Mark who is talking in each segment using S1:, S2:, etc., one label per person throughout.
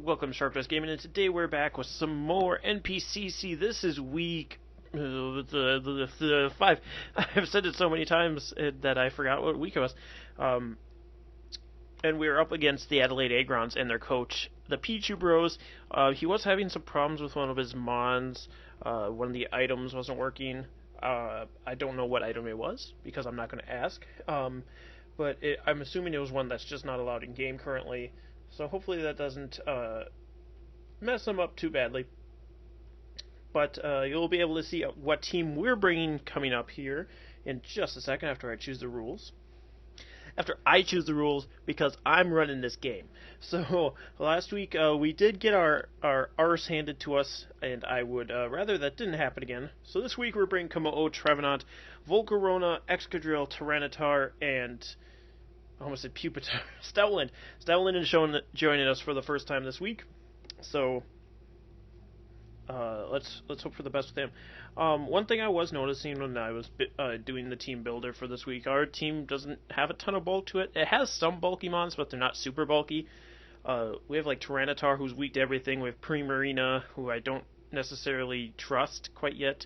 S1: welcome to Sharp Dress Gaming, and today we're back with some more NPCC. This is week the 5. I've said it so many times that I forgot what week it was. And we're up against the Adelaide Aggrons and their coach, the Pichu Bros. He was having some problems with one of his mons. One of the items wasn't working. I don't know what item it was, because I'm not going to ask. But I'm assuming it was one that's just not allowed in game currently. So hopefully that doesn't mess them up too badly. But you'll be able to see what team we're bringing coming up here in just a second after I choose the rules. After I choose the rules, because I'm running this game. So last week we did get our arse handed to us, and I would rather that didn't happen again. So this week we're bringing Komodo, Trevenant, Volcarona, Excadrill, Tyranitar, and I almost said Pupitar. Stoutland. Stoutland is joining us for the first time this week. So let's hope for the best with him. One thing I was noticing when I was doing the team builder for this week, our team doesn't have a ton of bulk to it. It has some bulky mons, but they're not super bulky. We have like Tyranitar, who's weak to everything. We have Primarina, who I don't necessarily trust quite yet.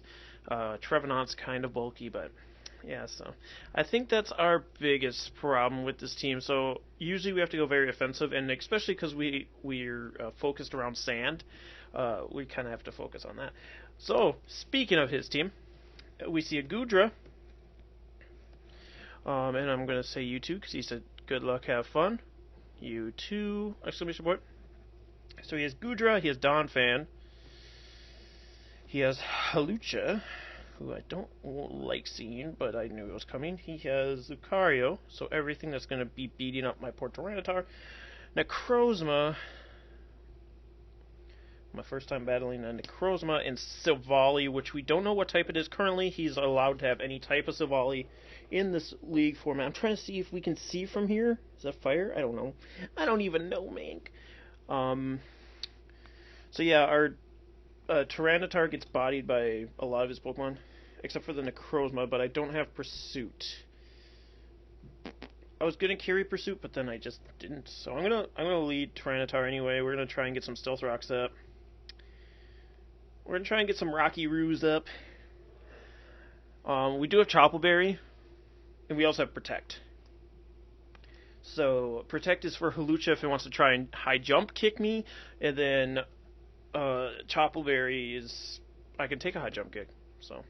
S1: Trevenant's kind of bulky, but yeah, so I think that's our biggest problem with this team. So usually we have to go very offensive, and especially because we're focused around sand, we kind of have to focus on that. So speaking of his team, we see a Goodra, and I'm going to say you too, because he said good luck, have fun. You too! Exclamation point. So he has Goodra, he has Donphan, he has Hawlucha, who I don't like seeing, but I knew it was coming. He has Lucario, so everything that's going to be beating up my poor Tyranitar. Necrozma, my first time battling a Necrozma, and Silvally, which we don't know what type it is currently. He's allowed to have any type of Silvally in this league format. I'm trying to see if we can see from here. Is that fire? I don't know. I don't even know, man. So yeah, our Tyranitar gets bodied by a lot of his Pokemon, except for the Necrozma, but I don't have Pursuit. I was gonna carry Pursuit, but then I just didn't. So I'm gonna lead Tyranitar anyway. We're gonna try and get some Stealth Rocks up. We're gonna try and get some Rocky Roos up. We do have Chople Berry, and we also have Protect. So Protect is for Hawlucha if it wants to try and high jump kick me, and then Chople Berry is I can take a high jump kick. So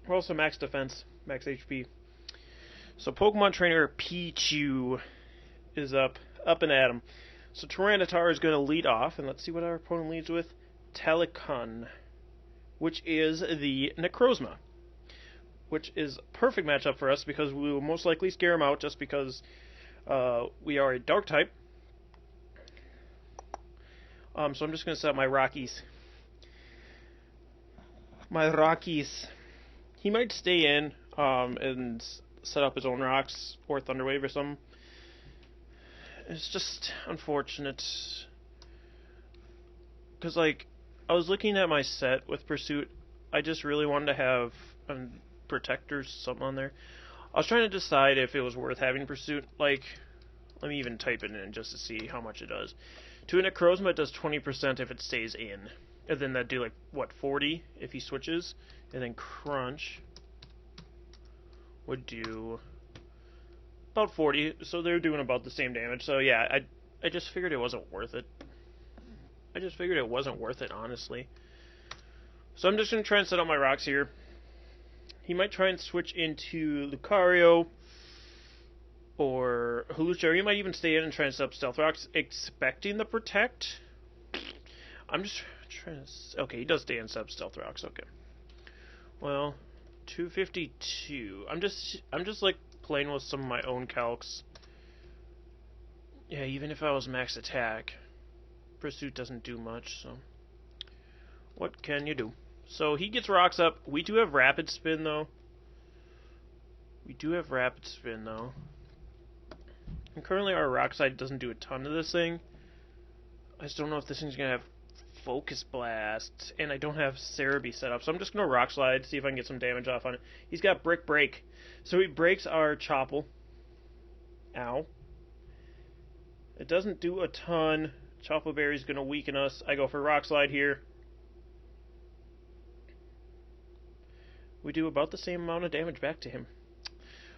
S1: we're also max defense, max HP. So Pokemon Trainer Pichu is up and at him. So Tyranitar is going to lead off, and let's see what our opponent leads with. Telecon, which is the Necrozma, which is a perfect matchup for us because we will most likely scare him out just because we are a Dark type. So I'm just going to set up my Rockies. He might stay in and set up his own rocks or Thunder Wave or something. It's just unfortunate. Because, like, I was looking at my set with Pursuit. I just really wanted to have a Protector, something on there. I was trying to decide if it was worth having Pursuit. Like, let me even type it in just to see how much it does. To a Necrozma, it does 20% if it stays in. And then that'd do, like, what, 40 if he switches? And then Crunch would do about 40, so they're doing about the same damage. So yeah, I just figured it wasn't worth it. Honestly. So I'm just going to try and set up my rocks here. He might try and switch into Lucario or Hawlucha, or he might even stay in and try and set up Stealth Rocks, expecting the Protect. I'm just trying to... Okay, he does stay in and set up Stealth Rocks, okay. Well, 252. I'm just like playing with some of my own calcs. Yeah, even if I was max attack, Pursuit doesn't do much, so what can you do? So he gets rocks up. We do have Rapid Spin though. And currently our rock side doesn't do a ton of this thing. I just don't know if this thing's gonna have Focus Blast, and I don't have Cerebi set up, so I'm just going to Rock Slide, see if I can get some damage off on it. He's got Brick Break, so he breaks our Chople. Ow. It doesn't do a ton. Chocolate Berry's going to weaken us. I go for Rock Slide here. We do about the same amount of damage back to him.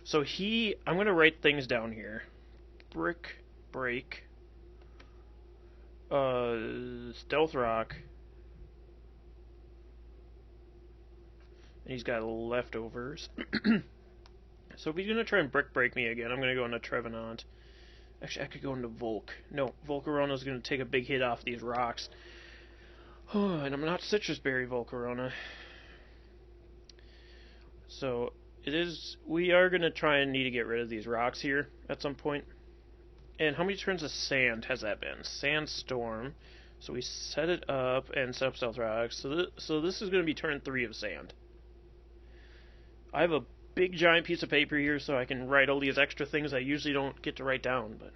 S1: So I'm going to write things down here. Brick Break. Stealth Rock. And he's got leftovers. So if he's going to try and Brick Break me again, I'm going to go into Trevenant. Actually, I could go into Volk. No, Volcarona's going to take a big hit off these rocks. Oh, and I'm not Citrus Berry Volcarona. So, we are going to try and need to get rid of these rocks here at some point. And how many turns of sand has that been? Sandstorm. So we set it up and set up Stealth Rocks. So this is going to be turn 3 of sand. I have a big giant piece of paper here so I can write all these extra things I usually don't get to write down. But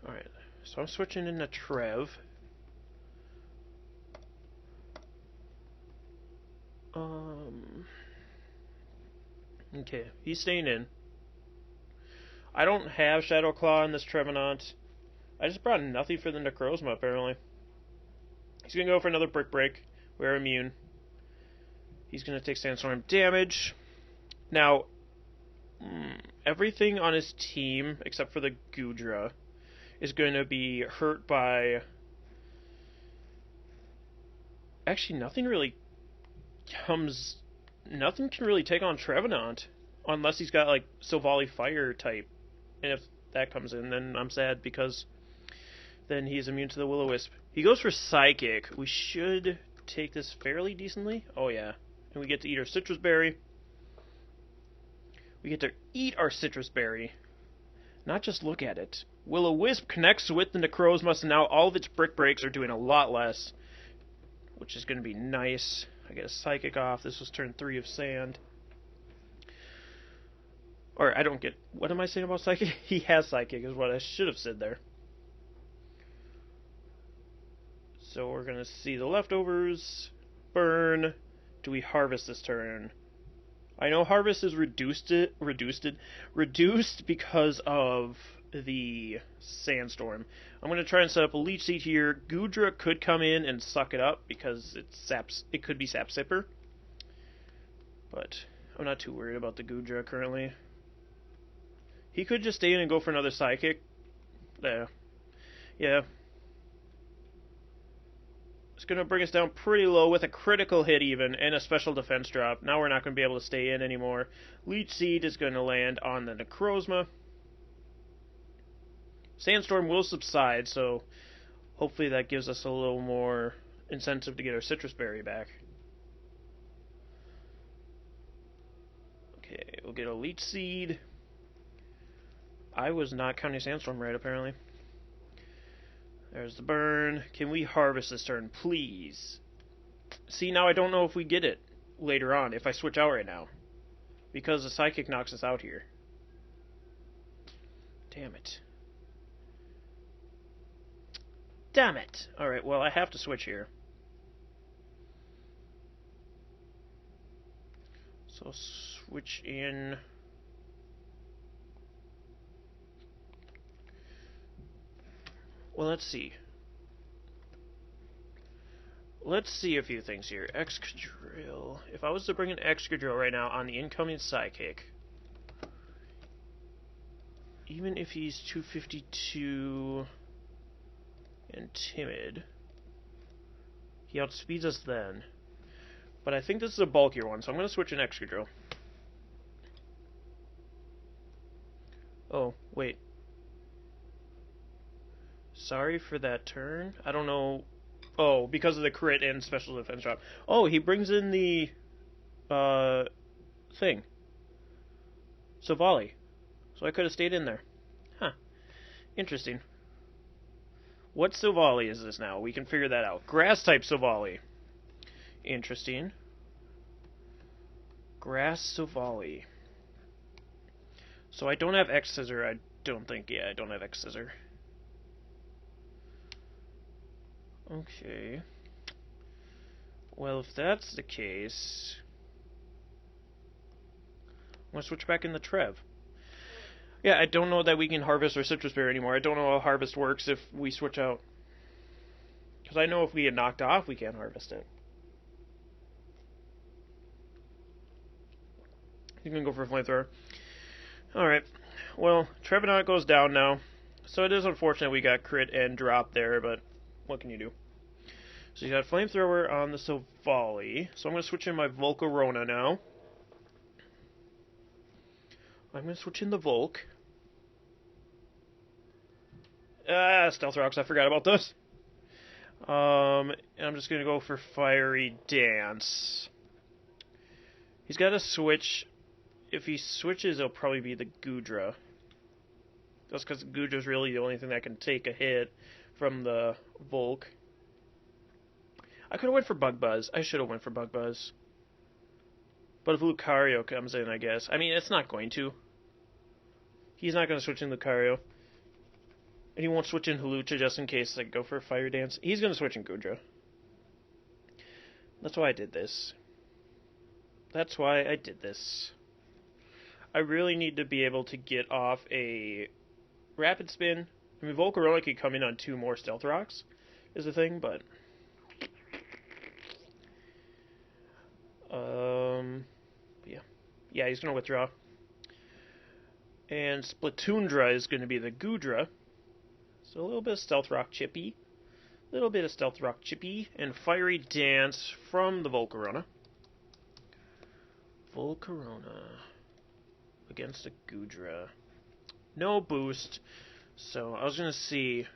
S1: alright, so I'm switching into Trev. Okay, he's staying in. I don't have Shadow Claw in this Trevenant. I just brought nothing for the Necrozma, apparently. He's going to go for another Brick Break. We're immune. He's going to take Sandstorm damage. Now, everything on his team, except for the Goodra, is going to be hurt by... Actually, nothing really comes... Nothing can really take on Trevenant, unless he's got, like, Silvally Fire type. And if that comes in, then I'm sad, because then he's immune to the Will-O-Wisp. He goes for Psychic. We should take this fairly decently. Oh, yeah. And we get to eat our Citrus Berry. We get to eat our Citrus Berry. Not just look at it. Will-O-Wisp connects with the Necrozma, so now all of its Brick Breaks are doing a lot less, which is going to be nice. I get a Psychic off. This was turn 3 of Sand. Or, I don't get... What am I saying about Psychic? He has Psychic, is what I should have said there. So we're going to see the leftovers. Burn. Do we harvest this turn? I know harvest is reduced because of the Sandstorm. I'm going to try and set up a Leech Seed here. Goodra could come in and suck it up because it could be Sap Sipper. But I'm not too worried about the Goodra currently. He could just stay in and go for another Psychic. Yeah. It's going to bring us down pretty low with a critical hit even, and a special defense drop. Now we're not going to be able to stay in anymore. Leech Seed is going to land on the Necrozma. Sandstorm will subside, so hopefully that gives us a little more incentive to get our Citrus Berry back. Okay, we'll get a Leech Seed. I was not counting Sandstorm right, apparently. There's the burn. Can we harvest this turn, please? See, now I don't know if we get it later on, if I switch out right now. Because the Psychic knocks us out here. Damn it. Damn it! Alright, well, I have to switch here. So, switch in... Well, let's see. Let's see a few things here. Excadrill. If I was to bring an Excadrill right now on the incoming Psychic, even if he's 252 and timid, he outspeeds us then. But I think this is a bulkier one, so I'm going to switch an Excadrill. Oh, wait. Sorry for that turn. I don't know. Oh, because of the crit and special defense drop. Oh, he brings in the thing. Silvally. So I could have stayed in there. Huh. Interesting. What Silvally is this now? We can figure that out. Grass type Silvally. Interesting. Grass Silvally. So I don't have X Scissor, I don't think. Yeah, I don't have X Scissor. Okay. Well, if that's the case, I'm going to switch back in the Trev. Yeah, I don't know that we can harvest our citrus berry anymore. I don't know how harvest works if we switch out. Because I know if we get knocked off, we can't harvest it. You can go for a flamethrower. Alright. Well, Trevenant goes down now. So it is unfortunate we got crit and drop there, but what can you do? So you got flamethrower on the Silvally. So I'm going to switch in my Volcarona now. I'm going to switch in the Volk. Stealth Rocks, I forgot about this. And I'm just going to go for Fiery Dance. He's got to switch. If he switches, it'll probably be the Goodra. That's because Goodra's really the only thing that can take a hit from the Volk. I could have went for Bug Buzz. I should have went for Bug Buzz. But if Lucario comes in, I guess. I mean, it's not going to. He's not going to switch in Lucario. And he won't switch in Hawlucha just in case I go for a Fire Dance. He's going to switch in Goodra. That's why I did this. That's why I did this. I really need to be able to get off a Rapid Spin. I mean, Volcarona could come in on 2 more Stealth Rocks, is the thing, but... yeah. Yeah, he's going to withdraw. And Splatoondra is going to be the Goodra. So a little bit of Stealth Rock Chippy. A little bit of Stealth Rock Chippy. And Fiery Dance from the Volcarona. Volcarona against a Goodra. No boost. So I was going to see...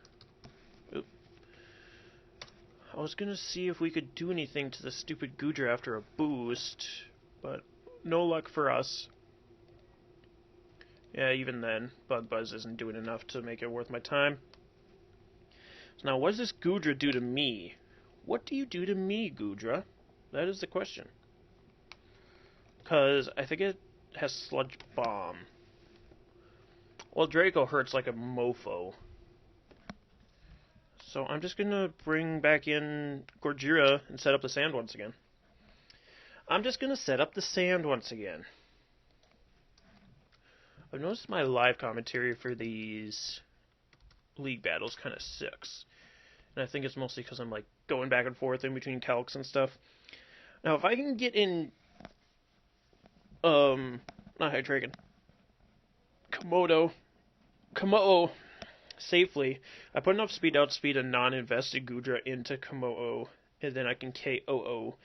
S1: I was going to see if we could do anything to the stupid Goodra after a boost. But no luck for us. Yeah, even then, Bug Buzz isn't doing enough to make it worth my time. So now, what does this Goodra do to me? What do you do to me, Goodra? That is the question. Because I think it has Sludge Bomb. Well, Draco hurts like a mofo. So I'm just going to bring back in Gorgira and set up the sand once again. I'm just going to set up the sand once again. I've noticed my live commentary for these league battles kind of sucks. And I think it's mostly because I'm like going back and forth in between calcs and stuff. Now if I can get in not Hydreigon, Komodo safely, I put enough speed outspeed a non-invested Goodra into Komodo, and then I can KOO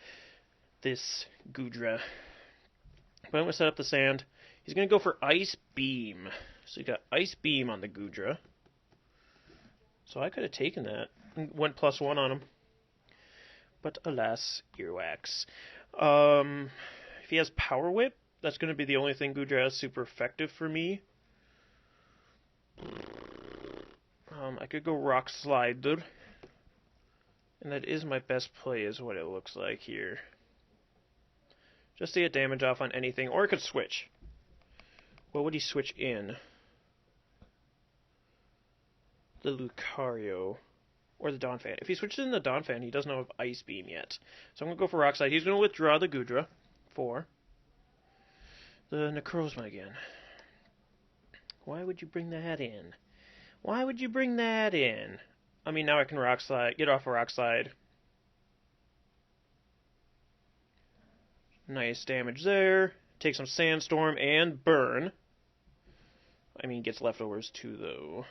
S1: this Goodra. But I'm going to set up the sand. He's going to go for Ice Beam. So you got Ice Beam on the Goodra. So I could have taken that. Went +1 on him. But alas, earwax. If he has Power Whip, that's going to be the only thing Goodra has super effective for me. I could go Rock Slide, dude. And that is my best play, is what it looks like here. Just to get damage off on anything. Or I could switch. What would he switch in? The Lucario. Or the Donphan. If he switches in the Donphan, he doesn't have Ice Beam yet. So I'm going to go for Rock Slide. He's going to withdraw the Goodra for the Necrozma again. Why would you bring that in? Why would you bring that in? I mean, now I can Rock Slide. Get off a Rock Slide. Nice damage there. Take some Sandstorm and Burn. I mean, he gets leftovers too, though.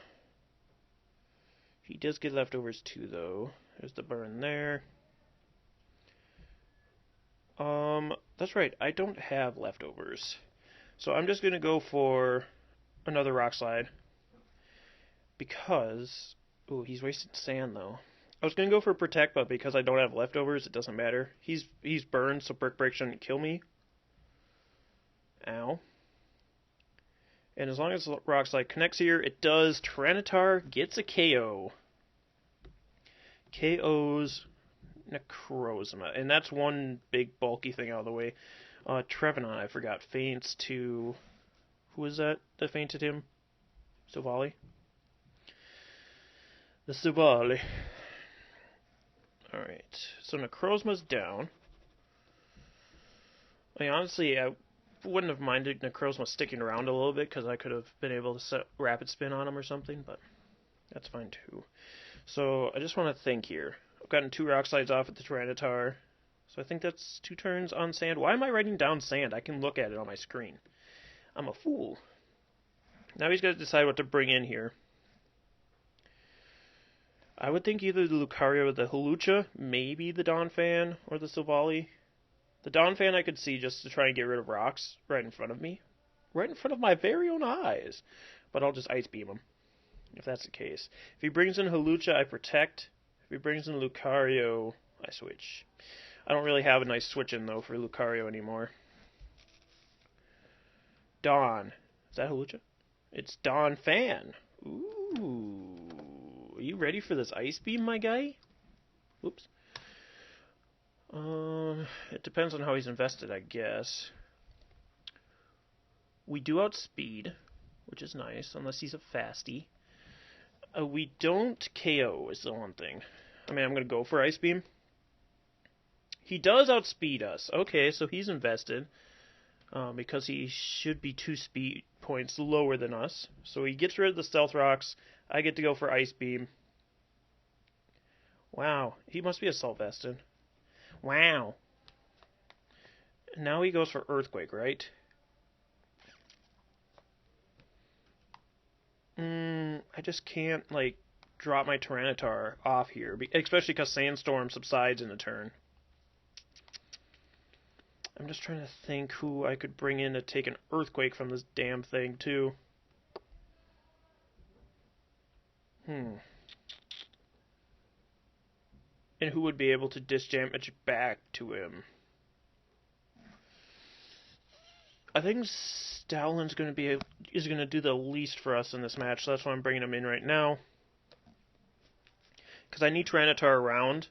S1: He does get leftovers too, though. There's the Burn there. That's right. I don't have leftovers. So I'm just going to go for another Rock Slide. Because... Ooh, he's wasted sand, though. I was going to go for Protect, but because I don't have leftovers, it doesn't matter. He's burned, so Brick Break shouldn't kill me. Ow. And as long as Rock Slide connects here, it does. Tyranitar gets a KO. KO's Necrozma. And that's one big bulky thing out of the way. Trevenant, I forgot, faints to... Who was that fainted him? Silvally? The Silvally. Alright, so Necrozma's down. I mean, honestly, wouldn't have minded Necrozma sticking around a little bit because I could have been able to set rapid spin on him or something, but that's fine too. So I just want to think here. I've gotten 2 rock slides off at the Tyranitar, so I think that's 2 turns on sand. Why am I writing down sand? I can look at it on my screen. I'm a fool. Now he's got to decide what to bring in here. I would think either the Lucario or the Hawlucha, maybe the Donphan or the Silvally. The Donphan I could see just to try and get rid of rocks right in front of me. Right in front of my very own eyes. But I'll just Ice Beam him, if that's the case. If he brings in Hawlucha, I protect. If he brings in Lucario, I switch. I don't really have a nice switch in, though, for Lucario anymore. Dawn. Is that Hawlucha? It's Donphan. Ooh. Are you ready for this Ice Beam, my guy? Oops. It depends on how he's invested, I guess. We do outspeed, which is nice, unless he's a fasty. We don't KO is the one thing. I mean, I'm going to go for Ice Beam. He does outspeed us. Okay, so he's invested. Because he should be 2 speed points lower than us. So he gets rid of the Stealth Rocks. I get to go for Ice Beam. Wow, he must be assault vested. Wow. Now he goes for Earthquake, right? I just can't, like, drop my Tyranitar off here, especially because Sandstorm subsides in a turn. I'm just trying to think who I could bring in to take an Earthquake from this damn thing, too. And who would be able to dish damage back to him? I think Stoutland's is gonna do the least for us in this match, so that's why I'm bringing him in right now. Because I need Tyranitar around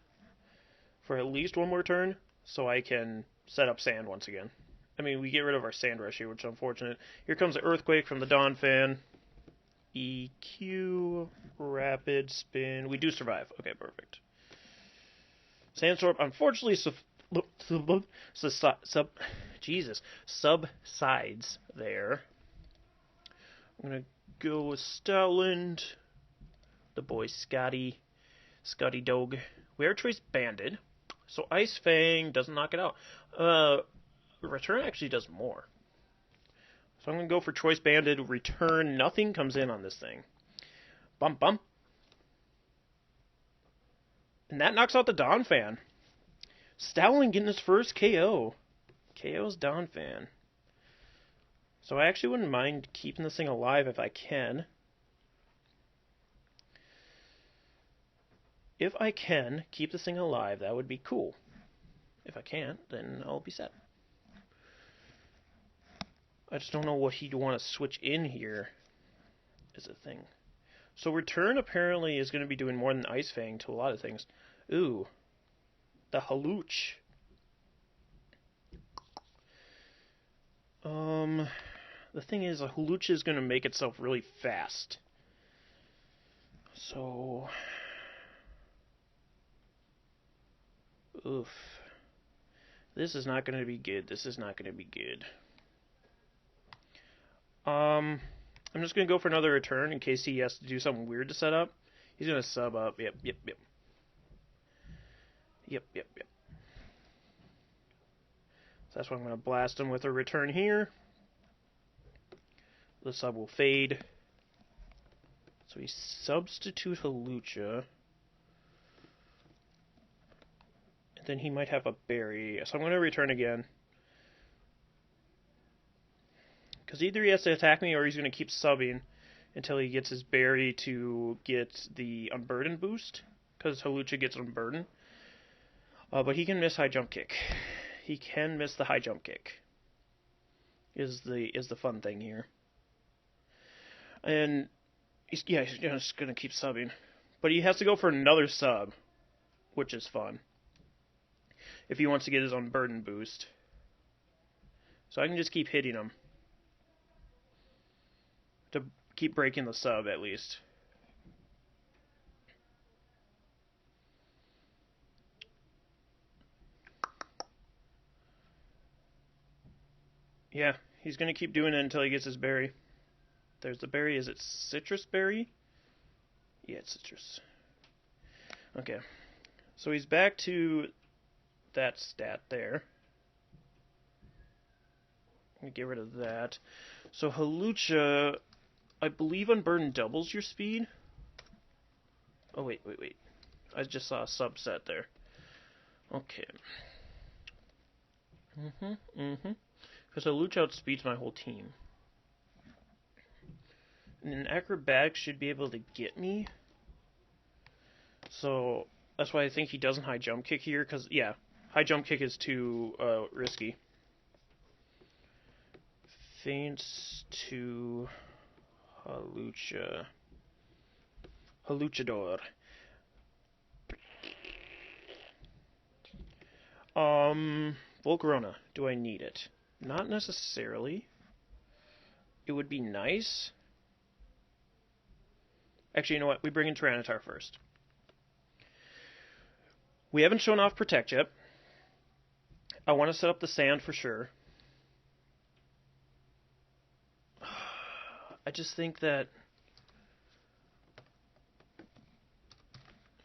S1: for at least 1 more turn, so I can set up sand once again. I mean, we get rid of our sand rush here, which is unfortunate. Here comes the Earthquake from the Donphan. EQ, rapid spin. We do survive. Okay, perfect. Sandstorm, unfortunately, subsides there. I'm gonna go with Stoutland, the boy Scotty Dog. We are Choice Banded, so Ice Fang doesn't knock it out. Return actually does more. So I'm gonna go for Choice Banded. Return, nothing comes in on this thing. Bump bump. And that knocks out the Donphan. Stoutland getting his first KO. KO's Donphan. So I actually wouldn't mind keeping this thing alive if I can. If I can keep this thing alive, that would be cool. If I can't, then I'll be sad. I just don't know what he'd want to switch in here is a thing. So Return apparently is going to be doing more than Ice Fang to a lot of things. Ooh. The Hawlucha. The thing is, a Hawlucha is going to make itself really fast. So... oof. This is not going to be good. This is not going to be good. I'm just going to go for another Return in case he has to do something weird to set up. He's going to sub up. Yep. So that's why I'm going to blast him with a Return here. The sub will fade. So we substitute Hawlucha. And then he might have a berry. So I'm going to Return again. Because either he has to attack me or he's going to keep subbing until he gets his berry to get the Unburden boost. Because Hawlucha gets Unburden. But he can miss High Jump Kick. He can miss the High Jump Kick. Is the fun thing here. And he's just going to keep subbing. But he has to go for another sub, which is fun. If he wants to get his Unburden boost. So I can just keep hitting him. To keep breaking the sub, at least. Yeah, he's gonna keep doing it until he gets his berry. There's the berry. Is it citrus berry? Yeah, it's citrus. Okay. So he's back to that stat there. Get rid of that. So Halucha, I believe Unburden doubles your speed. Oh, wait. I just saw a subset there. Okay. Because Halucha outspeeds my whole team. And an acrobatic should be able to get me. So that's why I think he doesn't high jump kick here. Because, yeah, high jump kick is too risky. Feints to Halucha. Haluchador. Volcarona. Do I need it? Not necessarily. It would be nice. Actually, you know what? We bring in Tyranitar first. We haven't shown off Protect yet. I want to set up the sand for sure. I just think that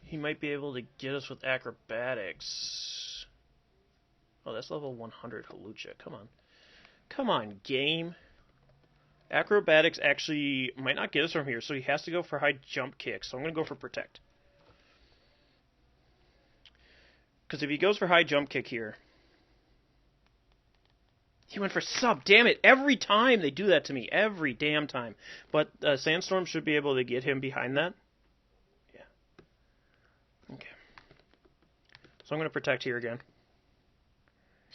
S1: he might be able to get us with acrobatics. Oh, that's level 100 Halucha. Come on. Come on, game. Acrobatics actually might not get us from here, so he has to go for high jump kick. So I'm going to go for Protect. Because if he goes for high jump kick here... He went for sub. Damn it. Every time they do that to me. Every damn time. But Sandstorm should be able to get him behind that. Yeah. Okay. So I'm going to Protect here again.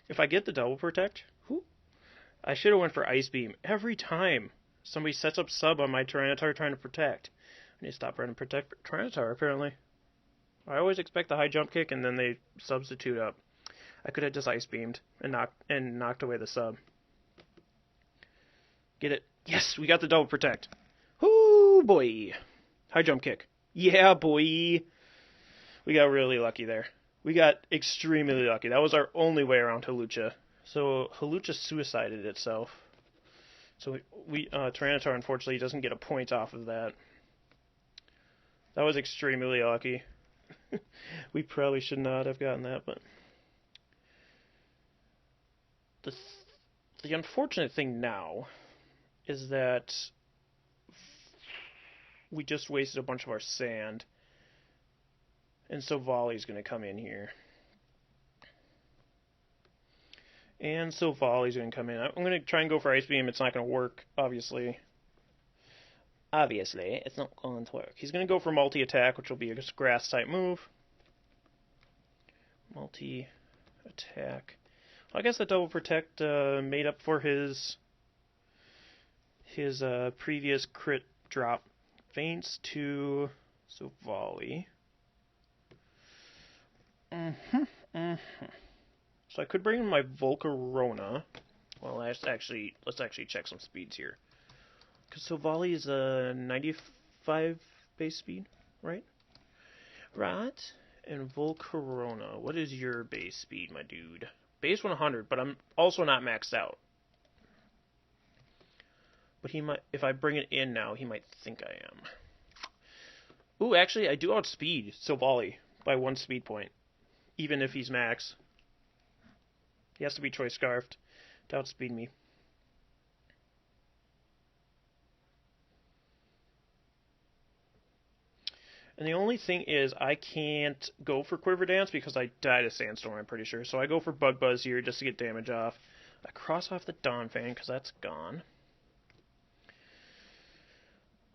S1: If I get the double Protect... Whoo, I should have went for Ice Beam. Every time somebody sets up sub on my Tyranitar trying to Protect. I need to stop running Protect Tyranitar, apparently. I always expect the high jump kick, and then they substitute up. I could have just Ice Beamed and knocked away the sub. Get it? Yes, we got the double Protect. Whoo, boy. High jump kick. Yeah, boy. We got really lucky there. We got extremely lucky. That was our only way around Halucha. So Halucha suicided itself. So Tyranitar unfortunately doesn't get a point off of that. That was extremely lucky. We probably should not have gotten that, but the unfortunate thing now is that we just wasted a bunch of our sand, and so Volley's going to come in here. And so Volley's going to come in. I'm going to try and go for Ice Beam. It's not going to work, obviously. Obviously, it's not going to work. He's going to go for multi-attack, which will be a grass-type move. Multi-attack. Well, I guess the double Protect made up for his previous crit drop. Feints to Volley. So I could bring in my Volcarona. Well, let's actually check some speeds here. Because Volley is a 95 base speed, right? Right. And Volcarona, what is your base speed, my dude? Base 100, but I'm also not maxed out. But he might, if I bring it in now, he might think I am. Ooh, actually, I do outspeed Volley by 1 speed point, even if he's max. He has to be Choice Scarfed to outspeed me. And the only thing is, I can't go for Quiver Dance because I died of Sandstorm, I'm pretty sure. So I go for Bug Buzz here just to get damage off. I cross off the Dawn Fan because that's gone.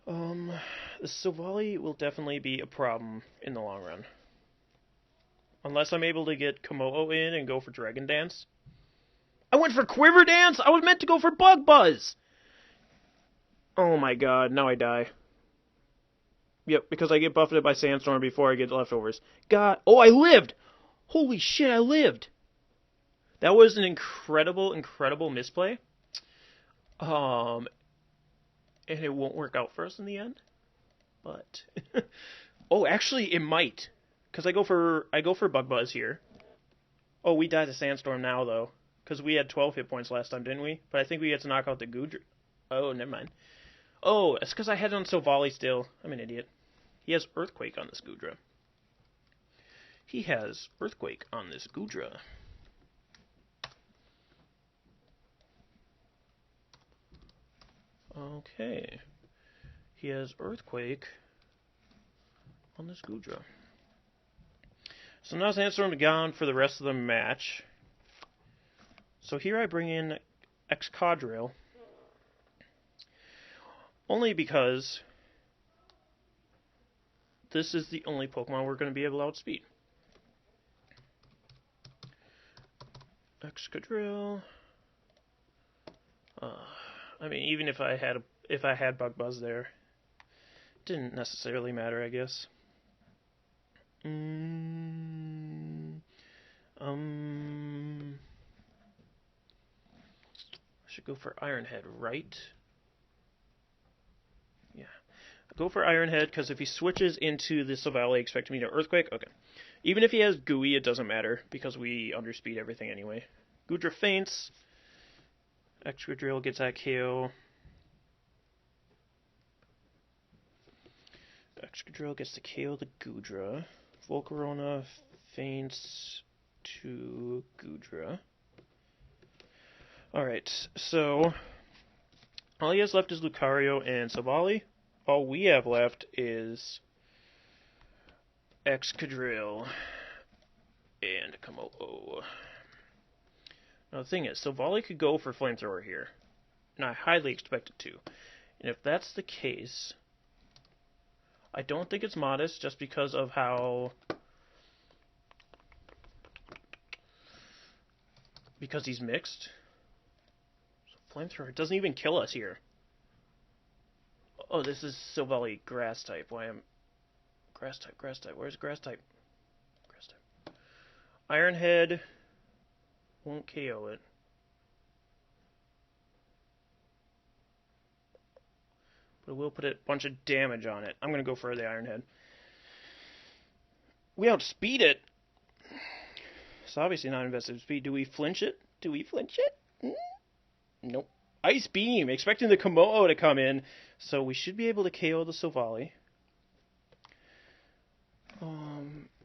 S1: The Silvally will definitely be a problem in the long run. Unless I'm able to get Komodo in and go for Dragon Dance. I went for Quiver Dance! I was meant to go for Bug Buzz! Oh my god, now I die. Yep, because I get buffeted by Sandstorm before I get leftovers. God, oh, I lived! Holy shit, I lived! That was an incredible, incredible misplay. And it won't work out for us in the end. But oh, actually, it might, because I go for Bug Buzz here. Oh, we died to Sandstorm now though, Because we had 12 hit points last time, didn't we? But I think we get to knock out the Goodra. Oh, never mind. Oh, it's because I had it on Silvally still. I'm an idiot. He has Earthquake on this Goodra. He has Earthquake on this Goodra. Okay. He has Earthquake on this Goodra. So now Sandstorm gone for the rest of the match. So here I bring in Excadrill. Only because this is the only Pokemon we're going to be able to outspeed. Excadrill. I mean, even if I had Bug Buzz there, didn't necessarily matter, I guess. I should go for Iron Head, right? Yeah. Go for Iron Head, because if he switches into the Silvally, expect me to Earthquake. Okay. Even if he has Gooey, it doesn't matter, because we underspeed everything anyway. Goodra faints. Excadrill gets that KO. Excadrill gets to KO the Goodra. Volcarona faints to Goodra. Alright, so all he has left is Lucario and Silvally. All we have left is Excadrill and Komo-o. Now the thing is, Silvally could go for Flamethrower here, and I highly expect it to. And if that's the case, I don't think it's modest just because of how... Because he's mixed. So Flamethrower doesn't even kill us here. Oh, this is Silvally Grass type. Why am... Grass type, Grass type. Where's Grass type? Grass type. Iron Head won't KO it. But it will put a bunch of damage on it. I'm going to go for the Iron Head. We outspeed it. It's obviously not invested in speed. Do we flinch it? Do we flinch it? Nope. Ice Beam, expecting the Komo-o to come in. So we should be able to KO the Silvally.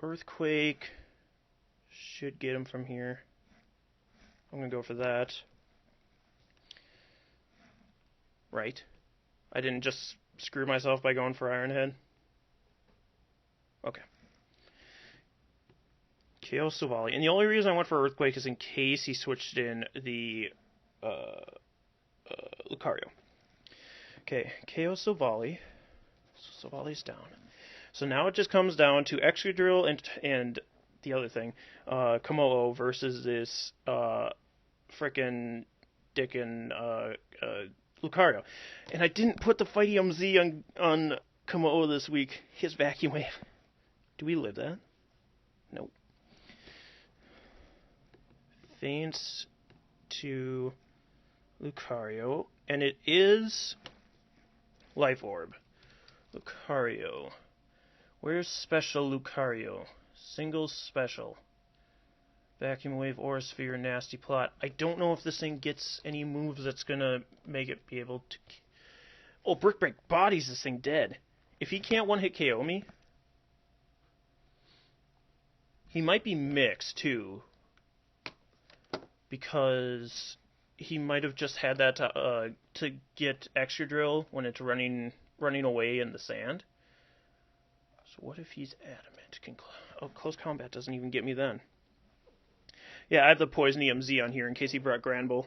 S1: Earthquake should get him from here. I'm going to go for that. Right. I didn't just screw myself by going for Iron Head. Okay. KO Silvally. And the only reason I went for Earthquake is in case he switched in the Lucario. Okay, KO Silvally. So Silvally's down. So now it just comes down to Excadrill and the other thing, Komo-o versus this frickin' dickin' Lucario. And I didn't put the Fightium Z on Komo-o this week. His Vacuum Wave. Do we live that? Nope. Faints to Lucario. And it is Life Orb. Lucario. Where's Special Lucario? Single Special. Vacuum Wave, Aura Sphere, Nasty Plot. I don't know if this thing gets any moves that's gonna make it be able to... Oh, Brick Break bodies this thing dead. If he can't one-hit KO me... He might be mixed, too. Because he might have just had that to get Excadrill when it's running away in the sand. So what if he's adamant? Close combat doesn't even get me then. Yeah, I have the Poisonium Z on here in case he brought Granbull.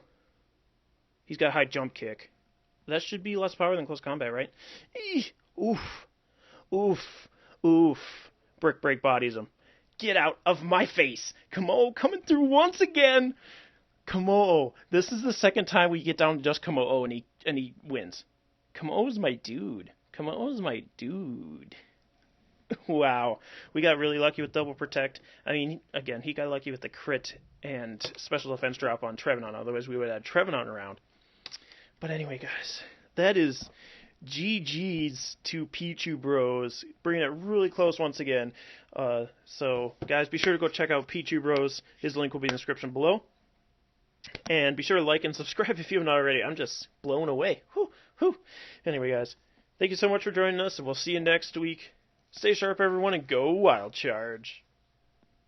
S1: He's got high jump kick. That should be less power than close combat, right? Eesh. Oof. Oof. Oof. Brick Break bodies him. Get out of my face. Komo-o coming through once again. Komo-o. This is the second time we get down to just Komo-o and he wins. Komo-o's my dude. Komo-o's my dude. Wow. We got really lucky with Double Protect. I mean, again, he got lucky with the crit and special defense drop on Trevenant. Otherwise, we would have had Trevenant around. But anyway, guys, that is GG's to Pichu Bros. Bringing it really close once again. So, guys, be sure to go check out Pichu Bros. His link will be in the description below. And be sure to like and subscribe if you haven't already. I'm just blown away. Whew, whew. Anyway, guys, thank you so much for joining us, and we'll see you next week. Stay sharp, everyone, and go Wild Charge.